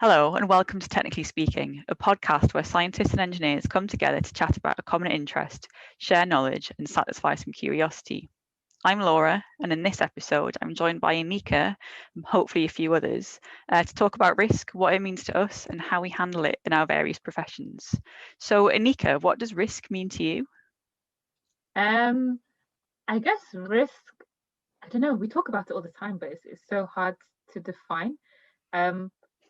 Hello, and welcome to Technically Speaking, a podcast where scientists and engineers come together to chat about a common interest, share knowledge, and satisfy some curiosity. I'm Laura, and in this episode, I'm joined by Aneeqa and hopefully a few others to talk about risk, what it means to us, and how we handle it in our various professions. So, Aneeqa, what does risk mean to you? I guess risk, I don't know, we talk about it all the time, but it's so hard to define.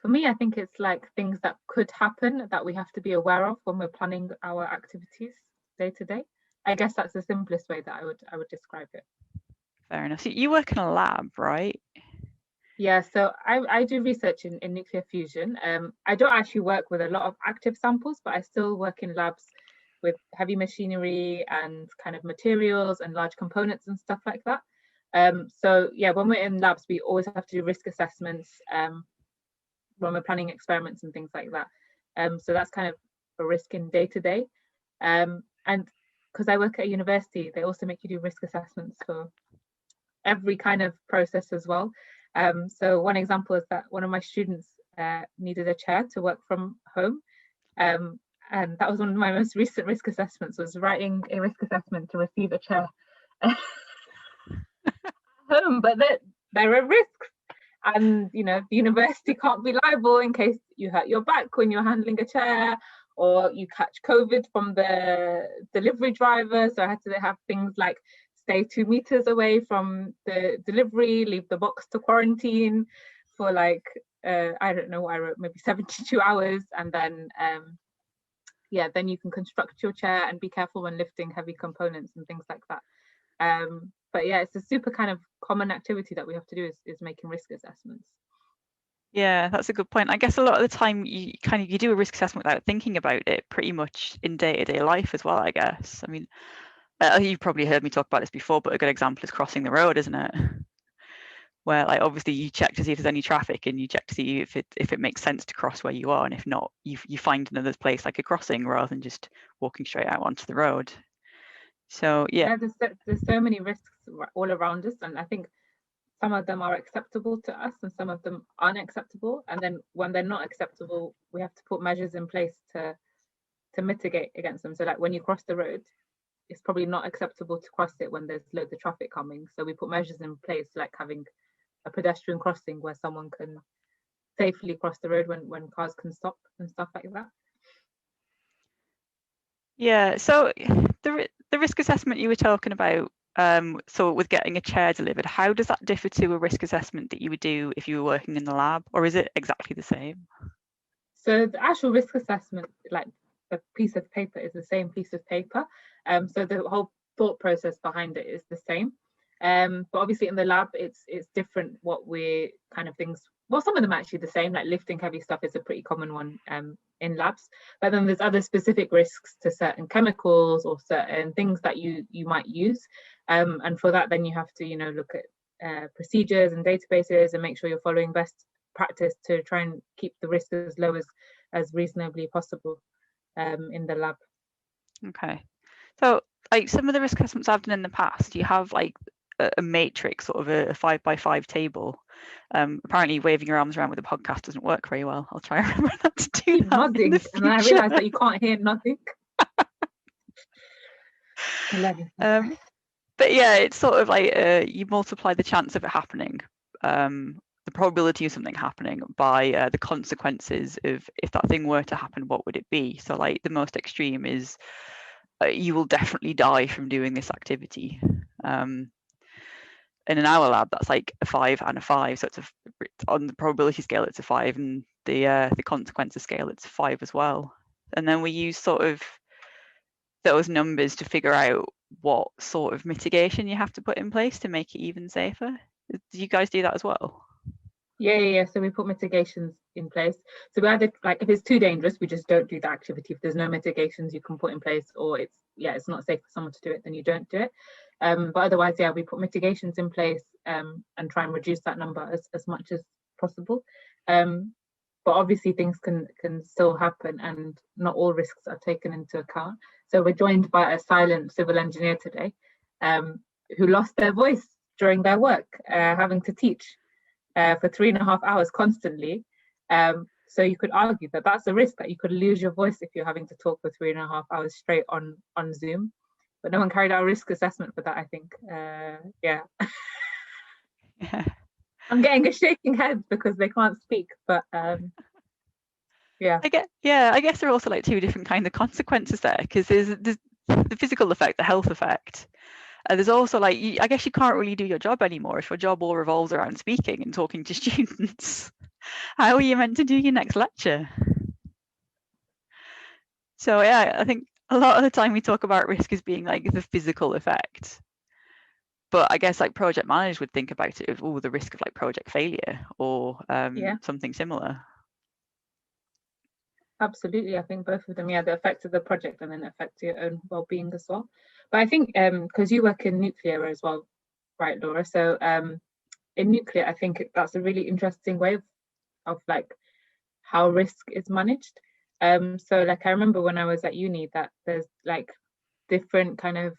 For me, I think it's like things that could happen that we have to be aware of when we're planning our activities day to day. I guess that's the simplest way that I would describe it. Fair enough. So you work in a lab, right? Yeah, so I do research in nuclear fusion. I don't actually work with a lot of active samples, but I still work in labs with heavy machinery and kind of materials and large components and stuff like that. So yeah, when we're in labs, we always have to do risk assessments when we're planning experiments and things like that. So that's kind of a risk in day to day. And because I work at a university, they also make you do risk assessments for every kind of process as well. So one example is that one of my students needed a chair to work from home. And that was one of my most recent risk assessments, was writing a risk assessment to receive a chair home. But there are risks, and the university can't be liable in case you hurt your back when you're handling a chair, or you catch COVID from the delivery driver. So I had to have things like stay 2 meters away from the delivery, leave the box to quarantine for like I don't know what I wrote, maybe 72 hours, and then then you can construct your chair and be careful when lifting heavy components and things like that. But yeah, it's a super kind of common activity that we have to do is making risk assessments. Yeah, that's a good point. I guess a lot of the time you do a risk assessment without thinking about it pretty much in day-to-day life as well, I guess. I mean, you've probably heard me talk about this before, but a good example is crossing the road, isn't it? Where like obviously you check to see if there's any traffic and you check to see if it makes sense to cross where you are, and if not, you find another place like a crossing rather than just walking straight out onto the road. So yeah. There's so many risks all around us, and I think some of them are acceptable to us and some of them aren't acceptable. And then when they're not acceptable, we have to put measures in place to mitigate against them. So like when you cross the road, it's probably not acceptable to cross it when there's loads of traffic coming. So we put measures in place, like having a pedestrian crossing where someone can safely cross the road when cars can stop and stuff like that. Yeah, so the risk assessment you were talking about, so with getting a chair delivered, how does that differ to a risk assessment that you would do if you were working in the lab, or is it exactly the same? So the actual risk assessment, like the piece of paper, is the same piece of paper. So the whole thought process behind it is the same. But obviously in the lab, it's different what we're kind of things. Well, some of them are actually the same, like lifting heavy stuff is a pretty common one in labs. But then there's other specific risks to certain chemicals or certain things that you might use. And for that, then you have to, look at procedures and databases and make sure you're following best practice to try and keep the risk as low as reasonably possible in the lab. Okay. So like some of the risk assessments I've done in the past, you have like a matrix, sort of a 5x5 table. Apparently waving your arms around with a podcast doesn't work very well. I'll try and remember not to do that nodding, in the future. And then I realised that you can't hear nothing. But yeah, it's sort of like you multiply the chance of it happening, the probability of something happening by the consequences of if that thing were to happen, what would it be? So like the most extreme is you will definitely die from doing this activity. In an hour lab, that's like a 5 and a 5. So it's on the probability scale, it's a 5, and the consequences scale, it's a 5 as well. And then we use sort of those numbers to figure out what sort of mitigation you have to put in place to make it even safer. Do you guys do that as well? Yeah. So we put mitigations in place. So we either, like, if it's too dangerous, we just don't do the activity. If there's no mitigations you can put in place, or it's not safe for someone to do it, then you don't do it. But otherwise, we put mitigations in place and try and reduce that number as much as possible. But obviously things can still happen, and not all risks are taken into account. So we're joined by a silent civil engineer today who lost their voice during their work, having to teach for 3.5 hours constantly. So you could argue that that's a risk, that you could lose your voice if you're having to talk for 3.5 hours straight on Zoom. But no one carried out a risk assessment for that, I think. Yeah. Yeah. I'm getting a shaking head because they can't speak, but yeah. I guess there are also like two different kind of consequences there, because there's the physical effect, the health effect. There's also like, I guess you can't really do your job anymore if your job all revolves around speaking and talking to students. How are you meant to do your next lecture? So yeah, I think a lot of the time we talk about risk as being like the physical effect. But I guess like project managers would think about it as, oh, the risk of like project failure or something similar. Absolutely. I think both of them, the effect of the project and then the effect to your own well-being as well. But I think because you work in nuclear as well, right, Laura? So in nuclear, I think that's a really interesting way of like how risk is managed. So like I remember when I was at uni that there's like different kind of,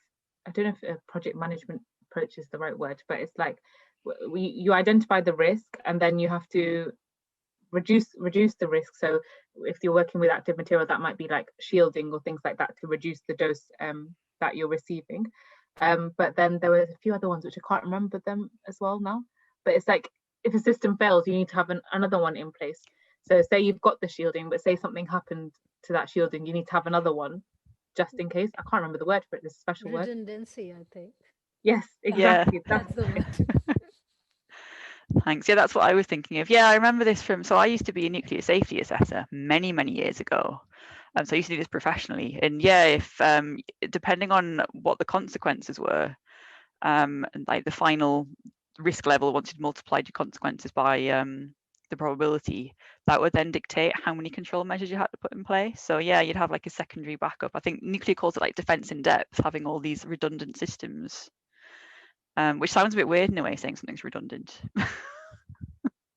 I don't know if a project management approach is the right word, but it's like you identify the risk and then you have to reduce the risk. So if you're working with active material, that might be like shielding or things like that to reduce the dose that you're receiving. But then there were a few other ones which I can't remember them as well now. But it's like if a system fails, you need to have another one in place. So say you've got the shielding, but say something happened to that shielding, you need to have another one just in case. I can't remember the word for it. There's a special word. Redundancy, I think. Yes, exactly. Yeah, that's the word. Thanks. Yeah, that's what I was thinking of. Yeah, I remember this from, so I used to be a nuclear safety assessor many, many years ago. So I used to do this professionally. And yeah, if depending on what the consequences were, and like the final risk level, once you'd multiplied your consequences by the probability, that would then dictate how many control measures you had to put in place. So yeah, you'd have like a secondary backup. I think nuclear calls it like defense in depth, having all these redundant systems. Which sounds a bit weird in a way, saying something's redundant.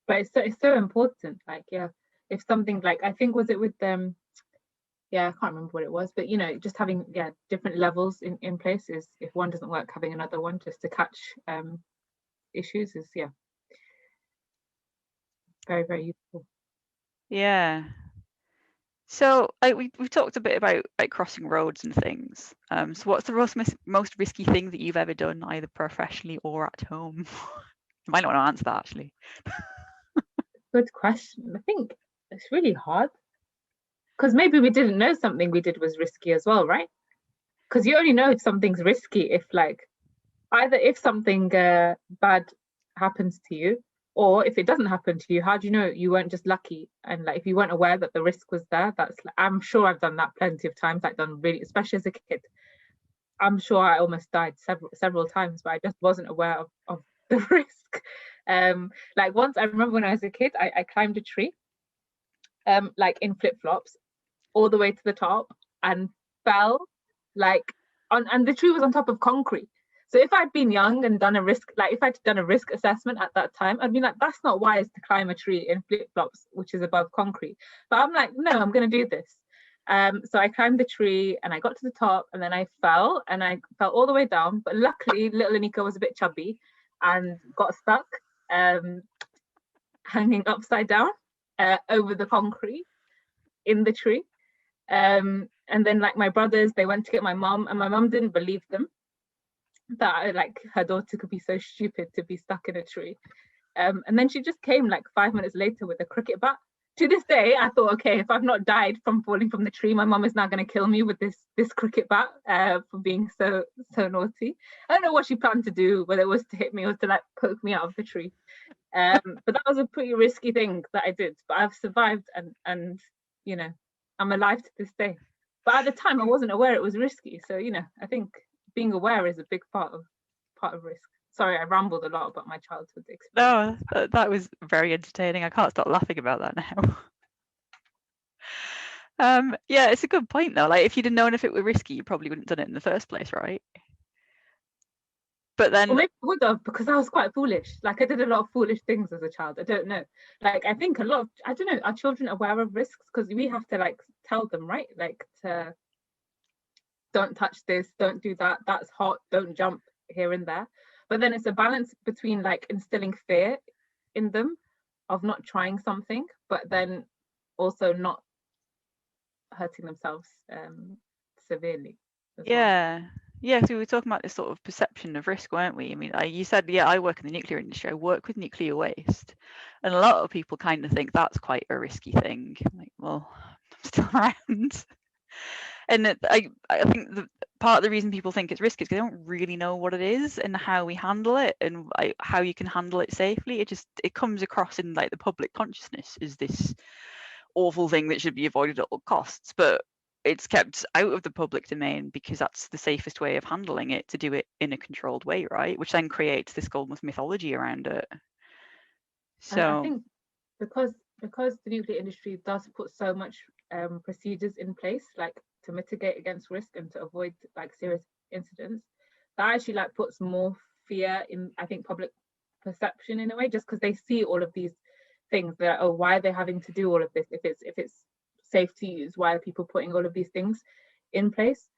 But it's so important. Like, if something like, I think, was it with them? I can't remember what it was, but just having different levels in place is, if one doesn't work, having another one just to catch issues is very, very useful. Yeah. So we've talked a bit about like crossing roads and things. So what's the most risky thing that you've ever done, either professionally or at home? You might not want to answer that, actually. Good question. I think it's really hard because maybe we didn't know something we did was risky as well, right? Because you only know if something's risky if like either if something bad happens to you, or if it doesn't happen to you. How do you know you weren't just lucky? And like if you weren't aware that the risk was there, I'm sure I've done that plenty of times. Like done really, especially as a kid. I'm sure I almost died several times, but I just wasn't aware of the risk. Like once I remember when I was a kid, I climbed a tree, like in flip-flops, all the way to the top and fell like and the tree was on top of concrete. So if I'd been young and done a risk, like if I'd done a risk assessment at that time, I'd be like, that's not wise to climb a tree in flip-flops, which is above concrete. But I'm like, no, I'm going to do this. So I climbed the tree and I got to the top and then I fell all the way down. But luckily, little Aneeqa was a bit chubby and got stuck hanging upside down over the concrete in the tree. And then like my brothers, they went to get my mom and my mom didn't believe them that like her daughter could be so stupid to be stuck in a tree. And then she just came like 5 minutes later with a cricket bat. To this day, I thought, okay, if I've not died from falling from the tree, my mom is now going to kill me with this cricket bat for being so naughty. I don't know what she planned to do, whether it was to hit me or to like poke me out of the tree. But that was a pretty risky thing that I did. But I've survived and I'm alive to this day. But at the time, I wasn't aware it was risky. So I think being aware is a big part of risk. Sorry, I rambled a lot about my childhood experience. No, that was very entertaining. I can't stop laughing about that now. Yeah, it's a good point though. Like if you'd have known if it were risky, you probably wouldn't have done it in the first place, right? But then, well, maybe I would have, because I was quite foolish. Like I did a lot of foolish things as a child. I don't know. Like I think a lot of, I don't know, are children aware of risks? Because we have to like tell them, right? Like to don't touch this, don't do that, that's hot, don't jump here and there. But then it's a balance between like instilling fear in them of not trying something, but then also not hurting themselves severely as well. Yeah, so we were talking about this sort of perception of risk, weren't we? I mean, you said, yeah, I work in the nuclear industry. I work with nuclear waste, and a lot of people kind of think that's quite a risky thing. I'm like, well, I'm still around. And I think part of the reason people think it's risky is because they don't really know what it is and how we handle it and how you can handle it safely. It comes across in like the public consciousness as this awful thing that should be avoided at all costs, but it's kept out of the public domain because that's the safest way of handling it, to do it in a controlled way, right? Which then creates this almost mythology around it. And I So think because the nuclear industry does put so much procedures in place, like to mitigate against risk and to avoid like serious incidents, that actually like puts more fear in, I think, public perception in a way, just because they see all of these things. They're like, oh, why are they having to do all of this? If it's safe to use, why are people putting all of these things in place?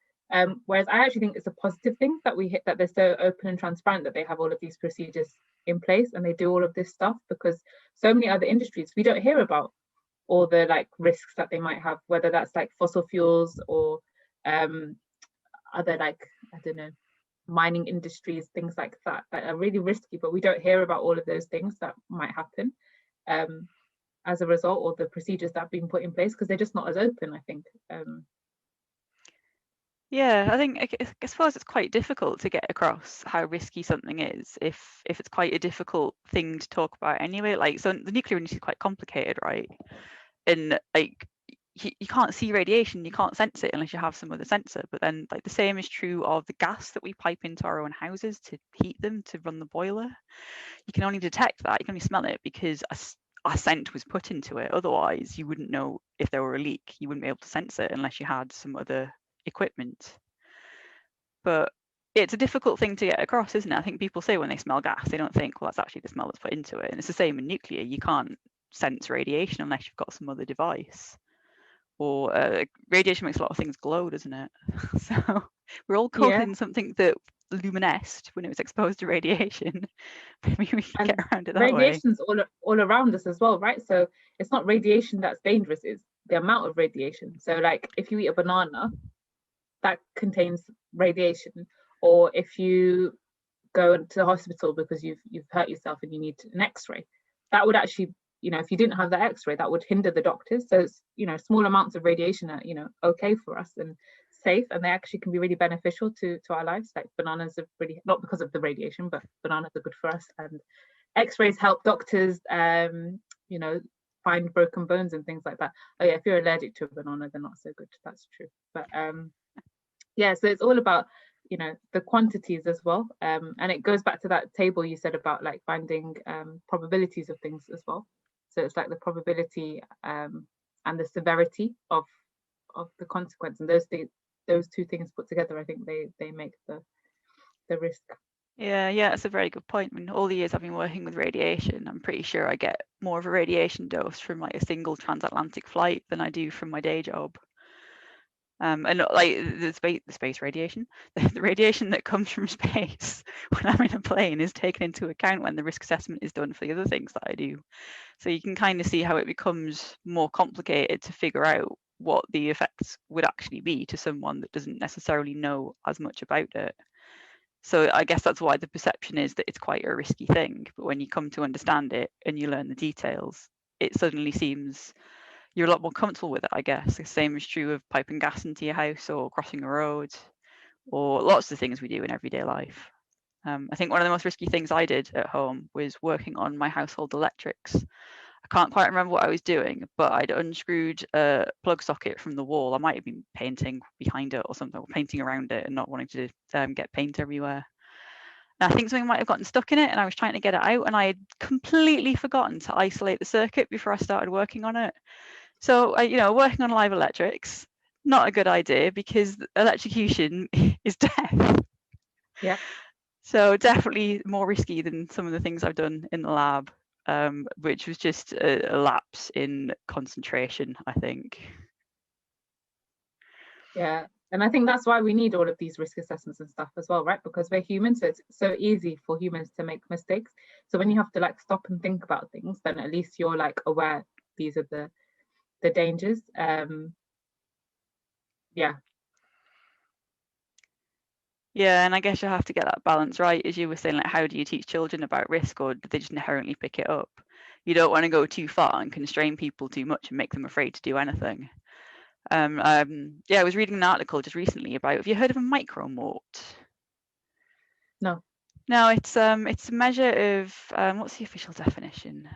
Whereas I actually think it's a positive thing that that they're so open and transparent, that they have all of these procedures in place and they do all of this stuff, because so many other industries we don't hear about all the like risks that they might have, whether that's like fossil fuels or other like, I don't know, mining industries, things like that are really risky, but we don't hear about all of those things that might happen as a result, or the procedures that have been put in place, because they're just not as open, I think. yeah, I think I suppose it's quite difficult to get across how risky something is if it's quite a difficult thing to talk about anyway. Like, so the nuclear industry is quite complicated, right? And like you can't see radiation, you can't sense it unless you have some other sensor. But then like the same is true of the gas that we pipe into our own houses to heat them, to run the boiler. You can only detect that, you can only smell it because a scent was put into it. Otherwise, you wouldn't know if there were a leak. You wouldn't be able to sense it unless you had some other equipment. But it's a difficult thing to get across, isn't it? I think people say when they smell gas, they don't think, well, that's actually the smell that's put into it. And it's the same in nuclear. You can't sense radiation unless you've got some other device. Or radiation makes a lot of things glow, doesn't it? So we're all caught in something that luminesced when it was exposed to radiation. Maybe we can get around it that way. Radiation's all around us as well, right? So it's not radiation that's dangerous, it's the amount of radiation. So like if you eat a banana, that contains radiation. Or if you go to the hospital because you've hurt yourself and you need an x-ray, that would actually, if you didn't have that x-ray, that would hinder the doctors. So it's, small amounts of radiation are, okay for us and safe, and they actually can be really beneficial to our lives. Like bananas are really, not because of the radiation, but bananas are good for us. And x-rays help doctors find broken bones and things like that. Oh yeah, if you're allergic to a banana, they're not so good. That's true. But yeah, so it's all about the quantities as well, and it goes back to that table you said about like finding probabilities of things as well. So it's like the probability and the severity of the consequence, and those two things put together, I think they make the risk. Yeah, that's a very good point. I mean, all the years I've been working with radiation, I'm pretty sure I get more of a radiation dose from like a single transatlantic flight than I do from my day job. And like the space radiation, the radiation that comes from space when I'm in a plane is taken into account when the risk assessment is done for the other things that I do. So you can kind of see how it becomes more complicated to figure out what the effects would actually be to someone that doesn't necessarily know as much about it. So I guess that's why the perception is that it's quite a risky thing. But when you come to understand it and you learn the details, it suddenly seems you're a lot more comfortable with it, I guess. The same is true of piping gas into your house or crossing a road or lots of things we do in everyday life. I think one of the most risky things I did at home was working on my household electrics. I can't quite remember what I was doing, but I'd unscrewed a plug socket from the wall. I might have been painting behind it or something, or painting around it and not wanting to get paint everywhere. And I think something might have gotten stuck in it and I was trying to get it out, and I had completely forgotten to isolate the circuit before I started working on it. So, working on live electrics, not a good idea because electrocution is death. Yeah. So definitely more risky than some of the things I've done in the lab, which was just a lapse in concentration, I think. Yeah. And I think that's why we need all of these risk assessments and stuff as well, right? Because we're humans, so it's so easy for humans to make mistakes. So when you have to like stop and think about things, then at least you're like aware these are the the dangers. Yeah, and I guess you have to get that balance right, as you were saying, like how do you teach children about risk, or do they just inherently pick it up? You don't want to go too far and constrain people too much and make them afraid to do anything. Yeah, I was reading an article just recently about, have you heard of a micromort? No. No, it's a measure of what's the official definition?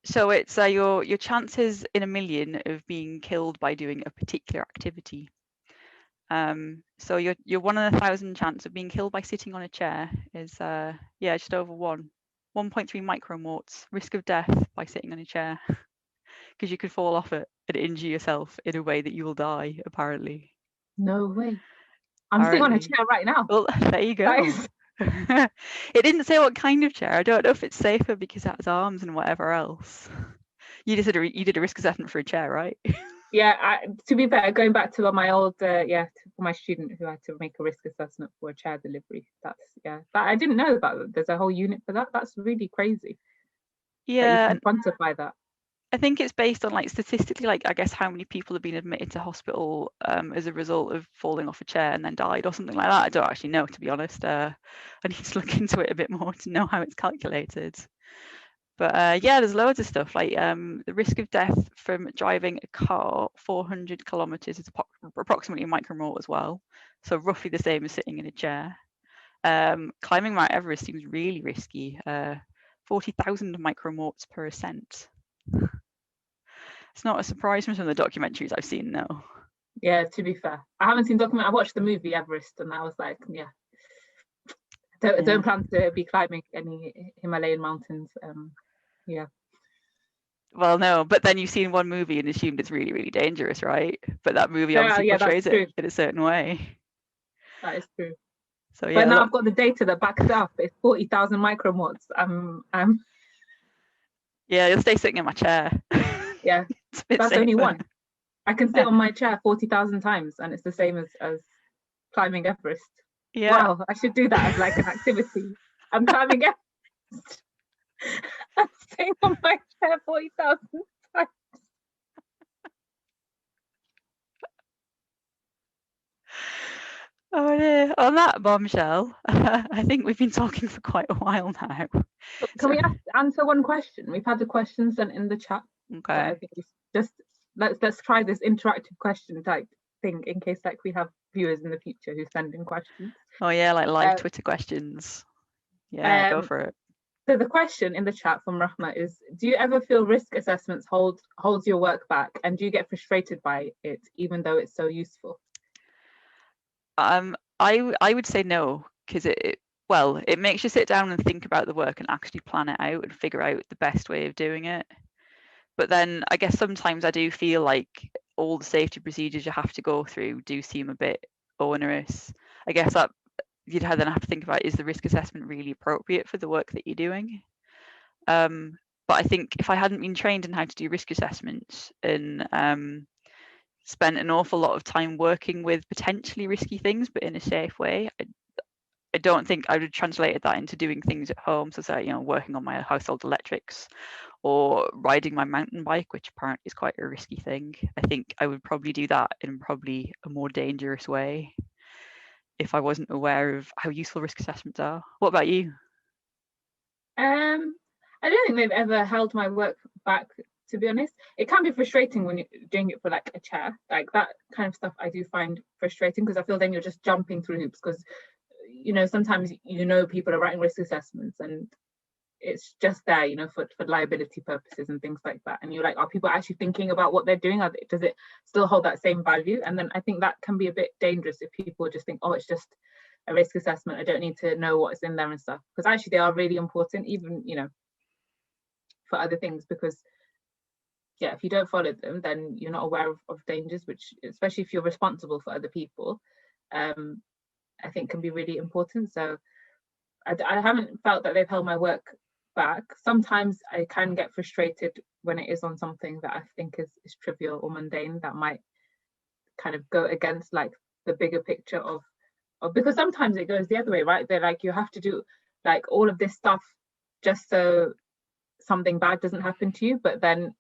So it's your chances in a million of being killed by doing a particular activity. So your 1 in 1,000 chance of being killed by sitting on a chair is just over 1.3 micromorts, risk of death by sitting on a chair, because you could fall off it and injure yourself in a way that you will die, apparently. No way. I'm sitting on a chair right now. Well, there you go. It didn't say what kind of chair. I don't know if it's safer because it has arms and whatever else. You did a risk assessment for a chair, right? Yeah, to be fair, going back to my old for my student who had to make a risk assessment for a chair delivery. That I didn't know about that. There's a whole unit for that. That's really crazy. Yeah, that you can quantify that. I think it's based on, like, statistically, like, I guess how many people have been admitted to hospital as a result of falling off a chair and then died or something like that. I don't actually know, to be honest. I need to look into it a bit more to know how it's calculated. But yeah, there's loads of stuff, like the risk of death from driving a car 400 kilometers is approximately a micromort as well. So roughly the same as sitting in a chair. Climbing Mount Everest seems really risky. 40,000 micromorts per ascent. It's not a surprise from some of the documentaries I've seen, though. Yeah, to be fair, I haven't seen I watched the movie Everest, and I was like, don't plan to be climbing any Himalayan mountains. Well, no, but then you've seen one movie and assumed it's really, really dangerous, right? But that movie obviously portrays it in a certain way. That is true. So yeah, but now I've got the data that backs it up. It's 40,000 micromorts. Yeah, you'll stay sitting in my chair. Yeah, that's safer. Only one. I can sit on my chair 40,000 times, and it's the same as climbing Everest. Yeah. Wow, I should do that as like an activity. I'm climbing Everest. I'm staying on my chair 40,000 times. Oh dear. On that bombshell, I think we've been talking for quite a while now. Can we answer one question? We've had the questions sent in the chat. Okay. So I think just let's try this interactive question type thing in case like we have viewers in the future who send in questions. Oh yeah, like live Twitter questions. Yeah, go for it. So the question in the chat from Rahma is, do you ever feel risk assessments holds your work back, and do you get frustrated by it even though it's so useful? I would say no, because it makes you sit down and think about the work and actually plan it out and figure out the best way of doing it. But then I guess sometimes I do feel like all the safety procedures you have to go through do seem a bit onerous. I guess that you'd then have to think about, is the risk assessment really appropriate for the work that you're doing? But I think if I hadn't been trained in how to do risk assessments and spent an awful lot of time working with potentially risky things but in a safe way, I don't think I would have translated that into doing things at home. So working on my household electrics or riding my mountain bike, which apparently is quite a risky thing. I think I would probably do that in probably a more dangerous way if I wasn't aware of how useful risk assessments are. What about you? I don't think they've ever held my work back, to be honest. It can be frustrating when you're doing it for like a chair, like that kind of stuff I do find frustrating, because I feel then you're just jumping through hoops, because sometimes people are writing risk assessments and it's just there for liability purposes and things like that, and you're like, are people actually thinking about what they're doing? Does it still hold that same value? And then I think that can be a bit dangerous if people just think, oh, it's just a risk assessment, I don't need to know what's in there and stuff, because actually they are really important, even for other things, because if you don't follow them then you're not aware of dangers, which, especially if you're responsible for other people, I think can be really important. So I haven't felt that they've held my work back. Sometimes I can get frustrated when it is on something that I think is trivial or mundane, that might kind of go against like the bigger picture of because sometimes it goes the other way, right? They're like, you have to do like all of this stuff just so something bad doesn't happen to you, but then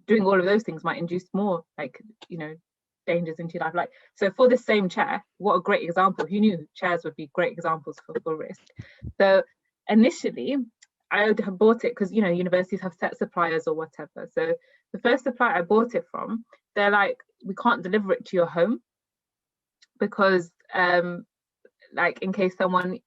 doing all of those things might induce more, like, you know, dangers into your life. Like, so for the same chair, what a great example. Who knew chairs would be great examples for risk? So initially I had bought it because, you know, universities have set suppliers or whatever. So the first supplier I bought it from, they're like, we can't deliver it to your home because like, in case someone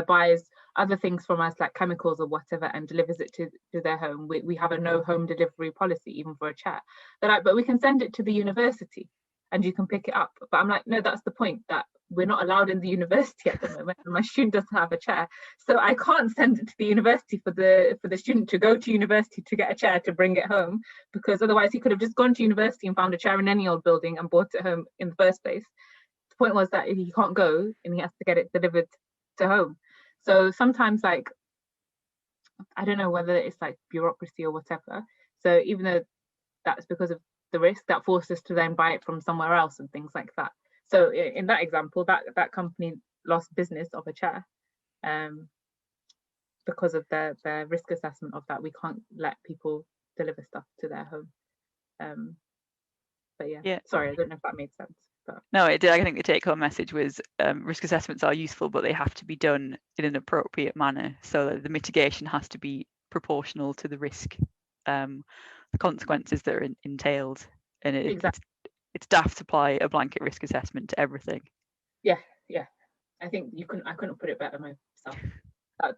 buys other things from us, like chemicals or whatever, and delivers it to their home, we have a no home delivery policy, even for a chair. They're like, but we can send it to the university and you can pick it up. But I'm like, no, that's the point, that we're not allowed in the university at the moment, and my student doesn't have a chair, so I can't send it to the university for the student to go to university to get a chair to bring it home, because otherwise he could have just gone to university and found a chair in any old building and brought it home in the first place. The point was that he can't go and he has to get it delivered to home. So sometimes, like, I don't know whether it's like bureaucracy or whatever, so even though that's because of the risk, that forced us to then buy it from somewhere else and things like that. So in that example, that company lost business of a chair because of their risk assessment of that. We can't let people deliver stuff to their home. But yeah, sorry, I don't know if that made sense. But no, it did. I think the take-home message was risk assessments are useful, but they have to be done in an appropriate manner. So the mitigation has to be proportional to the risk, the consequences that are entailed. And exactly. it's daft to apply a blanket risk assessment to everything. Yeah. I think I couldn't put it better myself.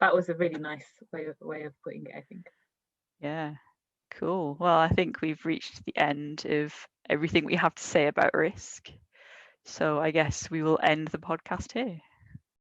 That was a really nice way of putting it, I think. Yeah, cool. Well, I think we've reached the end of everything we have to say about risk. So I guess we will end the podcast here.